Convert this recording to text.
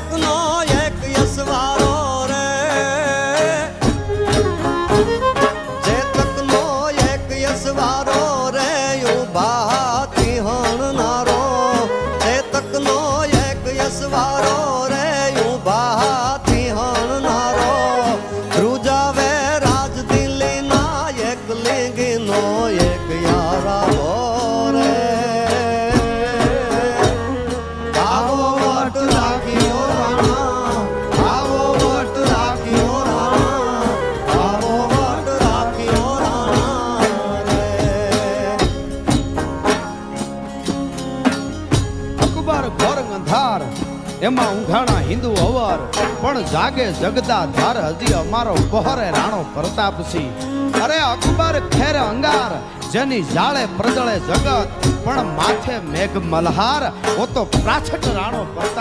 તકનો એક યસવારો રે, જે તકનો એક યસવારો રે ઉભાથી હણનારો, જે તકનો એક યસવારો રે ઉભાથી હણનારો, ધ્રુજાવે રાજ દિલ્હીના એક લીંગીનો એક યારાવો રે. આવો વટ રાખ્યો રાણા, આવો વટ રાખ્યો રાણા, આવો વટ રાખ્યો રાણા રે. અકબર ઘોર અંધાર એમાં ઊંઘાણા હિન્દુ અવર, પણ જાગે જગદા ધાર હજી અમારો પહોરે રાણો પ્રતાપસિંહ. અરે અકબર ખેર અંગાર જેની જાળે પ્રજળે જગત, પણ માથે મેઘ મલ્હાર ઓ તો પ્રાછટ રાણો પ્રતાપ.